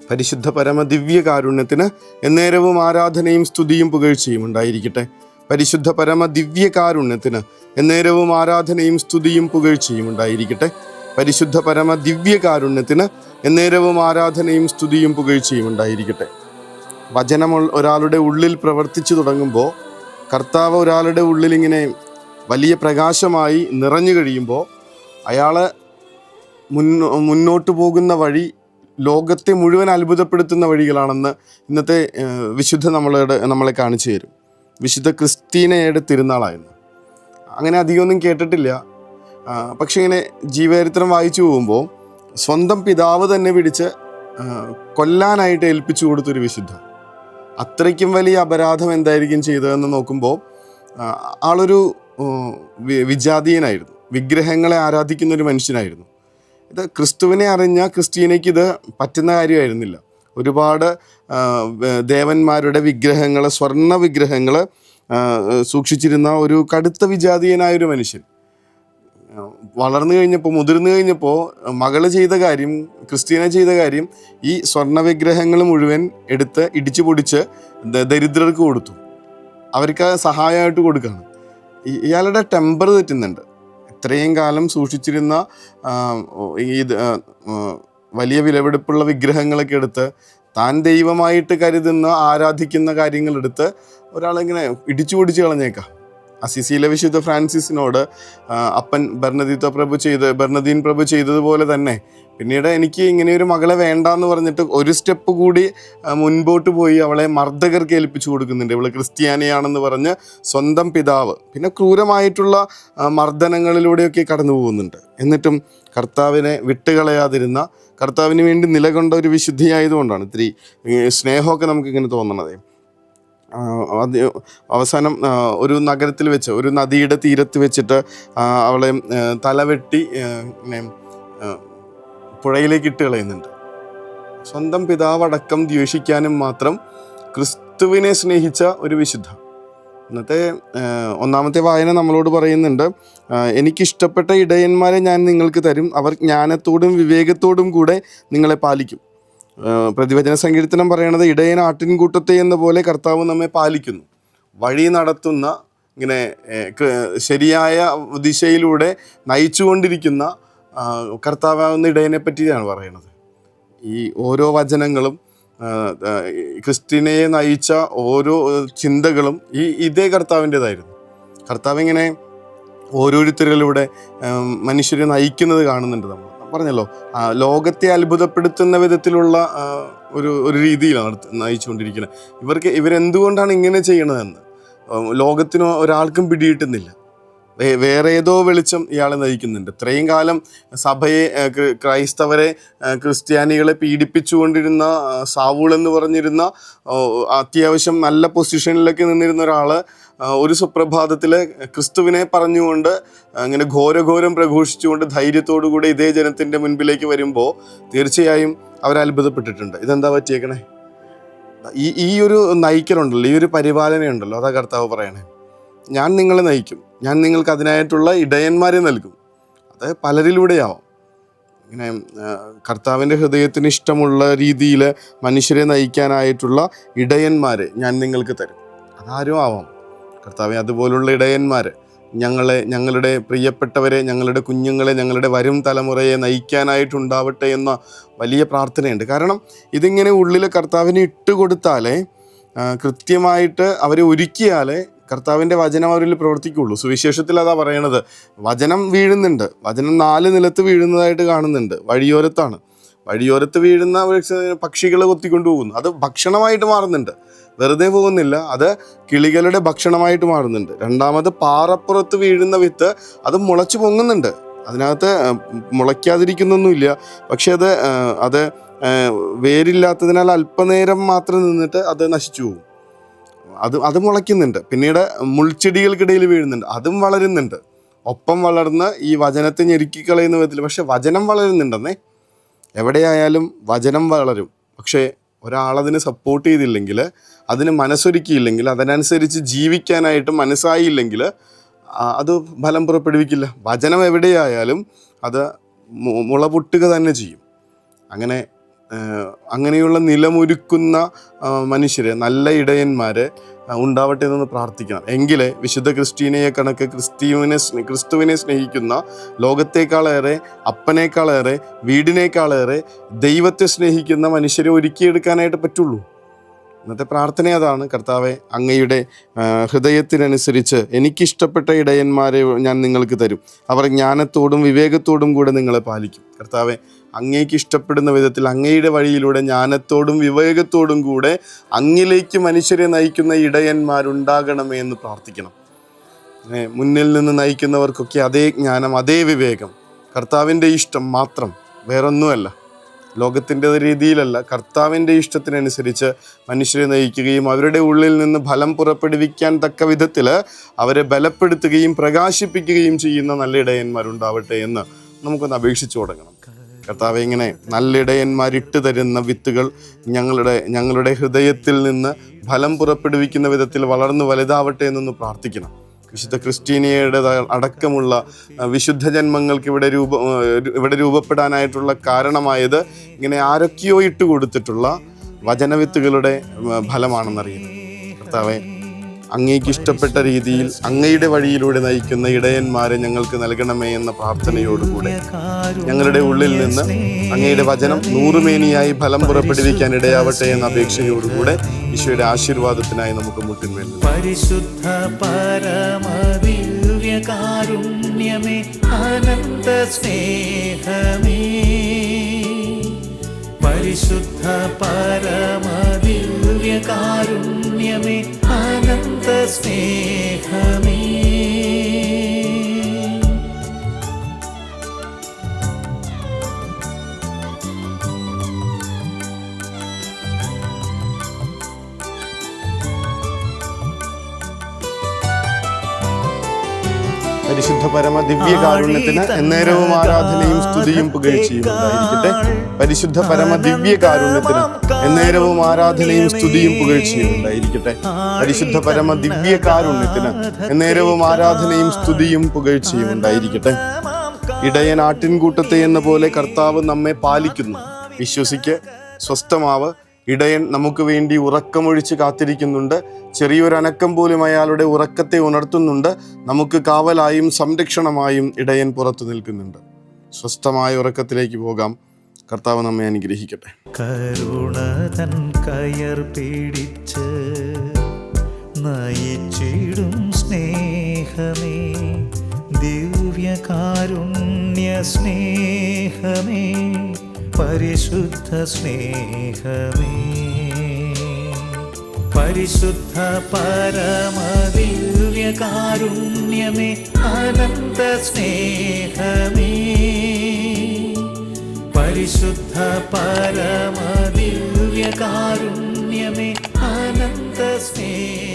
പരിശുദ്ധ പരമ ദിവ്യ കാരുണ്യത്തിന് എന്നേരവും ആരാധനയും സ്തുതിയും പുകഴ്ചയും ഉണ്ടായിരിക്കട്ടെ. പരിശുദ്ധ പരമ ദിവ്യ കാരുണ്യത്തിന് എന്നേരവും ആരാധനയും സ്തുതിയും പുകഴ്ചയും ഉണ്ടായിരിക്കട്ടെ. പരിശുദ്ധ പരമ ദിവ്യ കാരുണ്യത്തിന് എന്നേരവും ആരാധനയും സ്തുതിയും പുകഴ്ചയും ഉണ്ടായിരിക്കട്ടെ. വചനം ഒരാളുടെ ഉള്ളിൽ പ്രവർത്തിച്ചു തുടങ്ങുമ്പോൾ, കർത്താവ് ഒരാളുടെ ഉള്ളിൽ ഇങ്ങനെ വലിയ പ്രകാശമായി നിറഞ്ഞു കഴിയുമ്പോൾ, അയാളെ മുന്നോട്ട് പോകുന്ന വഴി ലോകത്തെ മുഴുവൻ അത്ഭുതപ്പെടുത്തുന്ന വഴികളാണെന്ന് ഇന്നത്തെ വിശുദ്ധ നമ്മളെ കാണിച്ചു തരും. വിശുദ്ധ ക്രിസ്റ്റീനയുടെ തിരുനാളായിരുന്നു. അങ്ങനെ അധികമൊന്നും കേട്ടിട്ടില്ല. പക്ഷെ ഇങ്ങനെ ജീവചരിത്രം വായിച്ചു പോകുമ്പോൾ സ്വന്തം പിതാവ് തന്നെ പിടിച്ച് കൊല്ലാനായിട്ട് ഏൽപ്പിച്ചു കൊടുത്തൊരു വിശുദ്ധ. അത്രയ്ക്കും വലിയ അപരാധം എന്തായിരിക്കും ചെയ്തതെന്ന് നോക്കുമ്പോൾ ആളൊരു വിജാതീയനായിരുന്നു, വിഗ്രഹങ്ങളെ ആരാധിക്കുന്ന ഒരു മനുഷ്യനായിരുന്നു. ഇത് ക്രിസ്തുവിനെ അറിഞ്ഞ ക്രിസ്റ്റീനയ്ക്ക് ഇത് പറ്റുന്ന കാര്യമായിരുന്നില്ല. ഒരുപാട് ദേവന്മാരുടെ വിഗ്രഹങ്ങൾ, സ്വർണ്ണ വിഗ്രഹങ്ങൾ സൂക്ഷിച്ചിരുന്ന ഒരു കടുത്ത വിജാതീയനായൊരു മനുഷ്യൻ. മുതിർന്നു കഴിഞ്ഞപ്പോൾ മകള് ചെയ്ത കാര്യം, ക്രിസ്റ്റീന ചെയ്ത കാര്യം, ഈ സ്വർണ്ണ വിഗ്രഹങ്ങൾ മുഴുവൻ എടുത്ത് ഇടിച്ചു പൊടിച്ച് ദരിദ്രർക്ക് കൊടുത്തു. അവർക്ക് സഹായമായിട്ട് കൊടുക്കുകയാണ്. ഇയാളുടെ ടെമ്പർ തെറ്റുന്നുണ്ട്. ഇത്രയും കാലം സൂക്ഷിച്ചിരുന്ന വലിയ വിലപിടിപ്പുള്ള വിഗ്രഹങ്ങളൊക്കെ എടുത്ത്, താൻ ദൈവമായിട്ട് കരുതുന്ന ആരാധിക്കുന്ന കാര്യങ്ങളെടുത്ത് ഒരാളിങ്ങനെ ഇടിച്ചു പൊടിച്ച് കളഞ്ഞേക്കാം. അസിസിയിലെ വിശുദ്ധ ഫ്രാൻസിസിനോട് അപ്പൻ ബെർണദീൻ പ്രഭു ചെയ്തതുപോലെ തന്നെ പിന്നീട് എനിക്ക് ഇങ്ങനെയൊരു മകളെ വേണ്ടാന്ന് പറഞ്ഞിട്ട് ഒരു സ്റ്റെപ്പ് കൂടി മുൻപോട്ട് പോയി അവളെ മർദ്ദകർക്ക് ഏൽപ്പിച്ചു കൊടുക്കുന്നുണ്ട്. ഇവള് ക്രിസ്ത്യാനിയാണെന്ന് പറഞ്ഞ് സ്വന്തം പിതാവ് പിന്നെ ക്രൂരമായിട്ടുള്ള മർദ്ദനങ്ങളിലൂടെയൊക്കെ കടന്നു പോകുന്നുണ്ട്. എന്നിട്ടും കർത്താവിനെ വിട്ടുകളയാതിരുന്ന, കർത്താവിന് വേണ്ടി നിലകൊണ്ട ഒരു വിശുദ്ധിയായതുകൊണ്ടാണ് ഇത്തിരി സ്നേഹമൊക്കെ നമുക്കിങ്ങനെ തോന്നണത്. അവസാനം ഒരു നഗരത്തിൽ വെച്ച്, ഒരു നദിയുടെ തീരത്ത് വെച്ചിട്ട് അവളെ തലവെട്ടി പുഴയിലേക്ക് ഇട്ട് കളയുന്നുണ്ട്. സ്വന്തം പിതാവടക്കം ദ്വേഷിക്കാനും മാത്രം ക്രിസ്തുവിനെ സ്നേഹിച്ച ഒരു വിശുദ്ധ. ഇന്നത്തെ ഒന്നാമത്തെ വായന നമ്മളോട് പറയുന്നുണ്ട്, എനിക്കിഷ്ടപ്പെട്ട ഇടയന്മാരെ ഞാൻ നിങ്ങൾക്ക് തരും, അവർ ജ്ഞാനത്തോടും വിവേകത്തോടും കൂടെ നിങ്ങളെ പാലിക്കും. പ്രതിവചന സങ്കീർത്തനം പറയണത്, ഇടയൻ ആട്ടിൻകൂട്ടത്തെ എന്ന പോലെ കർത്താവ് നമ്മെ പാലിക്കുന്നു. വഴി നടത്തുന്ന, ഇങ്ങനെ ശരിയായ ദിശയിലൂടെ നയിച്ചുകൊണ്ടിരിക്കുന്ന കർത്താവാകുന്ന ഇടയനെ പറ്റിയാണ് പറയണത്. ഈ ഓരോ വചനങ്ങളും, ക്രിസ്ത്യനയെ നയിച്ച ഓരോ ചിന്തകളും ഇതേ കർത്താവിൻ്റെതായിരുന്നു. കർത്താവ് ഇങ്ങനെ ഓരോരുത്തരിലൂടെ മനുഷ്യരെ നയിക്കുന്നത് കാണുന്നുണ്ട്. നമ്മൾ പറഞ്ഞല്ലോ, ലോകത്തെ അത്ഭുതപ്പെടുത്തുന്ന വിധത്തിലുള്ള ഒരു രീതിയിലാണ് നയിച്ചുകൊണ്ടിരിക്കുന്നത്. ഇവരെന്തുകൊണ്ടാണ് ഇങ്ങനെ ചെയ്യണതെന്ന് ലോകത്തിന് ഒരാൾക്കും പിടികിട്ടുന്നില്ല. വേറെ ഏതോ വെളിച്ചം ഇയാളെ നയിക്കുന്നുണ്ട്. ഇത്രയും കാലം സഭയെ, ക്രൈസ്തവരെ, ക്രിസ്ത്യാനികളെ പീഡിപ്പിച്ചുകൊണ്ടിരുന്ന സാവൂൾ എന്ന് പറഞ്ഞിരുന്ന അത്യാവശ്യം നല്ല പൊസിഷനിലൊക്കെ നിന്നിരുന്ന ഒരാൾ ഒരു സുപ്രഭാതത്തിൽ ക്രിസ്തുവിനെ പറഞ്ഞുകൊണ്ട് അങ്ങനെ ഘോരഘോരം പ്രഘോഷിച്ചുകൊണ്ട് ധൈര്യത്തോടുകൂടി ഇതേ ജനത്തിൻ്റെ മുൻപിലേക്ക് വരുമ്പോൾ തീർച്ചയായും അവരത്ഭുതപ്പെട്ടിട്ടുണ്ട്. ഇതെന്താ പറ്റിയേക്കണേ? ഈ ഒരു നയിക്കലുണ്ടല്ലോ, ഈ ഒരു പരിപാലനയുണ്ടല്ലോ, അതാ കർത്താവ് പറയണേ. ഞാൻ നിങ്ങളെ നയിക്കും, ഞാൻ നിങ്ങൾക്ക് അതിനായിട്ടുള്ള ഇടയന്മാരെ നൽകും. അത് പലരിലൂടെയാവും. ഇങ്ങനെ കർത്താവിൻ്റെ ഹൃദയത്തിന് ഇഷ്ടമുള്ള രീതിയിൽ മനുഷ്യരെ നയിക്കാനായിട്ടുള്ള ഇടയന്മാരെ ഞാൻ നിങ്ങൾക്ക് തരും. അതാരും ആവാം. കർത്താവെ, അതുപോലുള്ള ഇടയന്മാരെ ഞങ്ങളുടെ പ്രിയപ്പെട്ടവരെ, ഞങ്ങളുടെ കുഞ്ഞുങ്ങളെ, ഞങ്ങളുടെ വരും തലമുറയെ നയിക്കാനായിട്ടുണ്ടാവട്ടെ എന്ന വലിയ പ്രാർത്ഥനയുണ്ട്. കാരണം ഇതിങ്ങനെ ഉള്ളിൽ കർത്താവിന് ഇട്ടുകൊടുത്താലേ, കൃത്യമായിട്ട് അവരെ ഒരുക്കിയാലേ കർത്താവിൻ്റെ വചനം അവരിൽ പ്രവർത്തിക്കുകയുള്ളൂ. സുവിശേഷത്തിൽ അതാ പറയണത്. വചനം വീഴുന്നുണ്ട്, വചനം 4 നിലത്ത് വീഴുന്നതായിട്ട് കാണുന്നുണ്ട്. വഴിയോരത്ത് വീഴുന്ന പക്ഷികൾ കൊത്തിക്കൊണ്ടു പോകുന്നു. അത് ഭക്ഷണമായിട്ട് മാറുന്നുണ്ട്, വെറുതെ പോകുന്നില്ല, അത് കിളികളുടെ ഭക്ഷണമായിട്ട് മാറുന്നുണ്ട്. രണ്ടാമത് പാറപ്പുറത്ത് വീഴുന്ന വിത്ത് അത് മുളച്ചു പൊങ്ങുന്നുണ്ട്. അതിനകത്ത് മുളയ്ക്കാതിരിക്കുന്നൊന്നുമില്ല. പക്ഷെ അത് വേരില്ലാത്തതിനാൽ അല്പനേരം മാത്രം നിന്നിട്ട് അത് നശിച്ചു പോകും. അത് മുളയ്ക്കുന്നുണ്ട്. പിന്നീട് മുൾച്ചെടികൾക്കിടയിൽ വീഴുന്നുണ്ട്, അതും വളരുന്നുണ്ട്. ഒപ്പം വളർന്ന് ഈ വചനത്തെ ഞെരുക്കിക്കളയുന്ന വിധത്തിൽ. പക്ഷെ വചനം വളരുന്നുണ്ടെന്നേ. എവിടെയായാലും വചനം വളരും. പക്ഷേ ഒരാളതിന് സപ്പോർട്ട് ചെയ്തില്ലെങ്കിൽ, അതിന് മനസ്സൊരുക്കിയില്ലെങ്കിൽ, അതിനനുസരിച്ച് ജീവിക്കാനായിട്ട് മനസ്സായില്ലെങ്കിൽ അത് ഫലം പുറപ്പെടുവിക്കില്ല. വചനം എവിടെയായാലും അത് മുള പൊട്ടുക തന്നെ ചെയ്യും. അങ്ങനെ അങ്ങനെയുള്ള നിലമൊരുക്കുന്ന മനുഷ്യരെ, നല്ല ഇടയന്മാരെ ഉണ്ടാവട്ടെ എന്നൊന്ന് പ്രാർത്ഥിക്കണം. എങ്കിലേ വിശുദ്ധ ക്രിസ്റ്റീനയെ കണക്ക് ക്രിസ്തുവിനെ സ്നേഹിക്കുന്ന, ലോകത്തെക്കാളേറെ, അപ്പനേക്കാളേറെ, വീടിനേക്കാളേറെ ദൈവത്തെ സ്നേഹിക്കുന്ന മനുഷ്യരെ ഒരുക്കിയെടുക്കാനായിട്ട് പറ്റുള്ളൂ. ഇന്നത്തെ പ്രാർത്ഥന അതാണ്. കർത്താവെ, അങ്ങയുടെ ഹൃദയത്തിനനുസരിച്ച് എനിക്കിഷ്ടപ്പെട്ട ഇടയന്മാരെ ഞാൻ നിങ്ങൾക്ക് തരും. അവർ ജ്ഞാനത്തോടും വിവേകത്തോടും കൂടെ നിങ്ങളെ പാലിക്കും. കർത്താവെ, അങ്ങേക്ക് ഇഷ്ടപ്പെടുന്ന വിധത്തിൽ അങ്ങയുടെ വഴിയിലൂടെ ജ്ഞാനത്തോടും വിവേകത്തോടും കൂടെ അങ്ങിലേക്ക് മനുഷ്യരെ നയിക്കുന്ന ഇടയന്മാരുണ്ടാകണമേ എന്ന് പ്രാർത്ഥിക്കണം. മുന്നിൽ നിന്ന് നയിക്കുന്നവർക്കൊക്കെ അതേ ജ്ഞാനം, അതേ വിവേകം, കർത്താവിൻ്റെ ഇഷ്ടം മാത്രം, വേറൊന്നുമല്ല, ലോകത്തിൻ്റെ രീതിയിലല്ല, കർത്താവിൻ്റെ ഇഷ്ടത്തിനനുസരിച്ച് മനുഷ്യരെ നയിക്കുകയും അവരുടെ ഉള്ളിൽ നിന്ന് ഫലം പുറപ്പെടുവിക്കാൻ തക്ക വിധത്തിൽ അവരെ ബലപ്പെടുത്തുകയും പ്രകാശിപ്പിക്കുകയും ചെയ്യുന്ന നല്ല ഇടയന്മാരുണ്ടാവട്ടെ എന്ന് നമുക്കൊന്ന് അപേക്ഷിച്ചു തുടങ്ങണം. കർത്താവെ, ഇങ്ങനെ നല്ല ഇടയന്മാരിട്ട് തരുന്ന വിത്തുകൾ ഞങ്ങളുടെ ഹൃദയത്തിൽ നിന്ന് ഫലം പുറപ്പെടുവിക്കുന്ന വിധത്തിൽ വളർന്നു വലുതാവട്ടെ എന്നൊന്ന് പ്രാർത്ഥിക്കണം. വിശുദ്ധ ക്രിസ്റ്റീനിയയുടെ അടക്കമുള്ള വിശുദ്ധ ജന്മങ്ങൾക്ക് ഇവിടെ രൂപപ്പെടാനായിട്ടുള്ള കാരണമായത് ഇങ്ങനെ ആരൊക്കെയോ ഇട്ട് കൊടുത്തിട്ടുള്ള വചനവിത്തുകളുടെ ഫലമാണെന്നറിയുന്നത്. കർത്താവെ, അങ്ങേക്ക് ഇഷ്ടപ്പെട്ട രീതിയിൽ അങ്ങയുടെ വഴിയിലൂടെ നയിക്കുന്ന ഇടയന്മാരെ ഞങ്ങൾക്ക് നൽകണമേ എന്ന പ്രാർത്ഥനയോടുകൂടെ ഞങ്ങളുടെ ഉള്ളിൽ നിന്ന് അങ്ങയുടെ വചനം നൂറുമേനിയായി ഫലം പുറപ്പെടുവിക്കാൻ ഇടയാവട്ടെ എന്ന അപേക്ഷയോടുകൂടെ ഈശോയുടെ ആശീർവാദത്തിനായി നമുക്ക് മുട്ടിന്മേൽ. പരിശുദ്ധ പരമദിവ്യകാരുണ്യമേ, അനന്ത സ്നേഹമേ, പരിശുദ്ധ പരമദിവ്യകാരുണ്യമേ, അനന്ത സ്നേഹമേ. പരിശുദ്ധ പരമ ദിവ്യകാരുണ്യത്തിന് എന്നേരവും ആരാധനയും സ്തുതിയും പുകഴ്ചയും ഉണ്ടായിരിക്കട്ടെ. പരിശുദ്ധ പരമ ദിവ്യകാരുണ്യത്തിന് എന്നേരവും ആരാധനയും സ്തുതിയും പുകഴ്ചയും ഉണ്ടായിരിക്കട്ടെ. പരിശുദ്ധ പരമ ദിവ്യകാരുണ്യത്തിന് എന്നേരവും ആരാധനയും സ്തുതിയും പുകഴ്ചയും ഉണ്ടായിരിക്കട്ടെ. ഇടയൻ ആട്ടിൻകൂട്ടത്തെ എന്ന പോലെ കർത്താവ് നമ്മെ പാലിക്കുന്നു. വിശ്വസിക്ക്, സ്വസ്ഥമാവ്. ഇടയൻ നമുക്ക് വേണ്ടി ഉറക്കമൊഴിച്ച് കാത്തിരിക്കുന്നുണ്ട്. ചെറിയൊരനക്കം പോലും അയാളുടെ ഉറക്കത്തെ ഉണർത്തുന്നുണ്ട്. നമുക്ക് കാവലായും സംരക്ഷണമായും ഇടയൻ പുറത്തു നിൽക്കുന്നുണ്ട്. സ്വസ്ഥമായ ഉറക്കത്തിലേക്ക് പോകാം. കർത്താവ് നമ്മെ അനുഗ്രഹിക്കട്ടെ. കരുണതൻ കയർ പിടിച്ച് നയിച്ചിടും സ്നേഹമേ, ദിവ്യകാരുണ്യ സ്നേഹമേ, പരിശുദ്ധ സ്നേഹമേ, പരിശുദ്ധ പരമദിവ്യകാരുണ്യമേ, അനന്ത സ്നേഹമേ, പരിശുദ്ധ പരമദിവ്യകാരുണ്യമേ, അനന്ത സ്നേഹമേ.